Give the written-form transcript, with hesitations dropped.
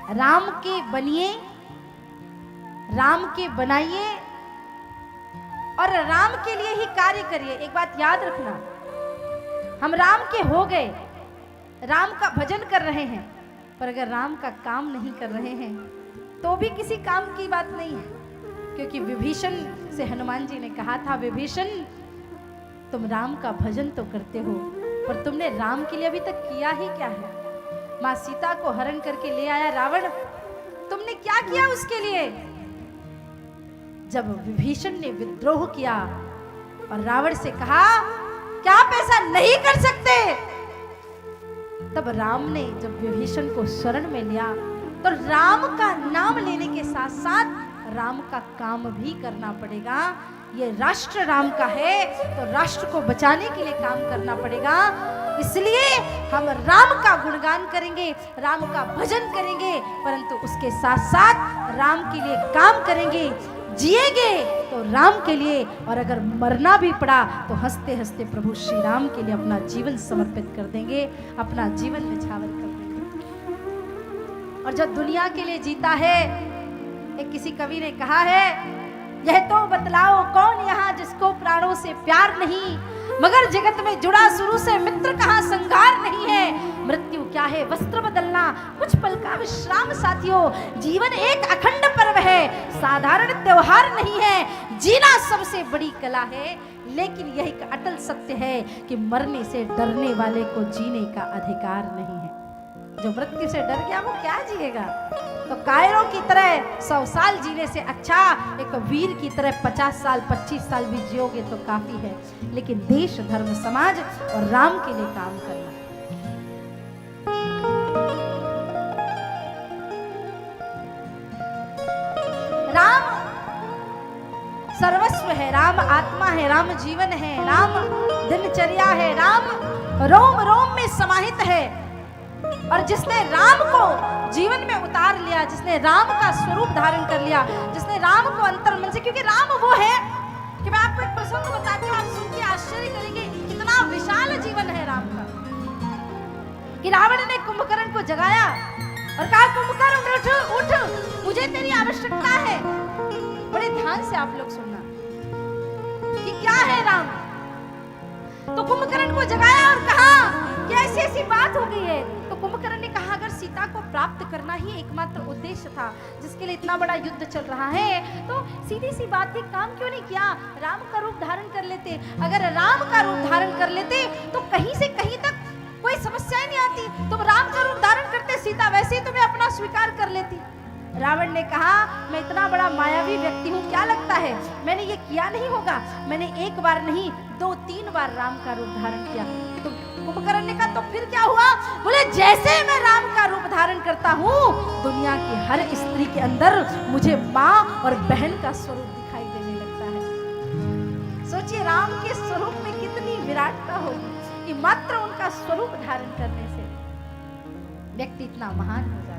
राम के बनिए, राम के बनाइए और राम के लिए ही कार्य करिए। एक बात याद रखना, हम राम के हो गए, राम का भजन कर रहे हैं, पर अगर राम का काम नहीं कर रहे हैं तो भी किसी काम की बात नहीं है। क्योंकि विभीषण से हनुमान जी ने कहा था, विभीषण तुम राम का भजन तो करते हो, पर तुमने राम के लिए अभी तक किया ही क्या है? मां सीता को हरण करके ले आया रावण, तुमने क्या किया उसके लिए? जब विभीषण ने विद्रोह किया और रावण से कहा क्या आप ऐसा नहीं कर सकते, तब राम ने जब विभीषण को शरण में लिया तो राम का नाम लेने के साथ साथ राम का काम भी करना पड़ेगा। ये राष्ट्र राम का है तो राष्ट्र को बचाने के लिए काम करना पड़ेगा। इसलिए हम राम का गुणगान करेंगे, राम का भजन करेंगे, परंतु उसके साथ साथ राम के लिए काम करेंगे, जिएंगे तो राम के लिए, और अगर मरना भी पड़ा तो हंसते हंसते प्रभु श्री राम के लिए अपना जीवन समर्पित कर देंगे, अपना जीवन निछावर कर देंगे। और जब दुनिया के लिए जीता है, एक किसी कवि ने कहा है, यह तो बतलाओ कौन यहाँ जिसको प्राणों से प्यार नहीं, मगर जगत में जुड़ा शुरू से मित्र कहाँ संगार नहीं है। मृत्यु क्या है वस्त्र बदलना, कुछ पल का विश्राम साथियों, जीवन एक अखंड पर्व है, साधारण त्योहार नहीं है। जीना सबसे बड़ी कला है, लेकिन यह एक अटल सत्य है कि मरने से डरने वाले को जीने का अधिकार नहीं है। जो मृत्यु से डर गया वो क्या जिएगा? तो कायरों की तरह 100 साल जीने से अच्छा एक वीर की तरह 50 साल 25 साल भी जियोगे तो काफी है। लेकिन देश धर्म समाज और राम के लिए काम करना। राम सर्वस्व है, राम आत्मा है, राम जीवन है, राम दिनचर्या है, राम रोम रोम में समाहित है। और जिसने राम को जीवन में उतार लिया, जिसने राम का स्वरूप धारण कर लिया, जिसने राम को अंतर्मन से, क्योंकि राम वो है कि मैं आपको एक प्रसंग बताती हूँ, आप सुन के आश्चर्य करेंगे, कितना विशाल जीवन है राम का। कि रावण ने कुंभकर्ण को जगाया और कहा, कुंभकर्ण उठ उठ, मुझे तेरी आवश्यकता है। बड़े ध्यान से आप लोग सुनना कि क्या है राम। तो कुंभकर्ण को जगाया और कहा कि ऐसी ऐसी बात हो गई है। तो कुंभकर्ण ने कहा, अगर सीता को प्राप्त करना ही एकमात्र उद्देश्य था, जिसके लिए इतना बड़ा युद्ध चल रहा है, तो सीधी सी बात थी, काम क्यों नहीं किया, राम का रूप धारण कर लेते। अगर राम का रूप धारण कर लेते तो कहीं से कहीं तक कोई समस्या ही नहीं आती। तुम राम का रूप धारण करते, सीता वैसे ही तुम्हें अपना स्वीकार कर लेती। रावण ने कहा, मैं इतना बड़ा मायावी व्यक्ति हूँ, क्या लगता है मैंने ये किया नहीं होगा? मैंने एक बार नहीं 2-3 बार राम का रूप धारण किया। तो कुंभकर्ण ने कहा, तो फिर क्या हुआ? बोले, जैसे मैं राम का रूप धारण करता हूँ, दुनिया की हर स्त्री के अंदर मुझे माँ और बहन का स्वरूप दिखाई देने लगता है। सोचिए राम के स्वरूप में कितनी विराटता होगी कि मात्र उनका स्वरूप धारण करने से व्यक्ति इतना महान हो जाता है।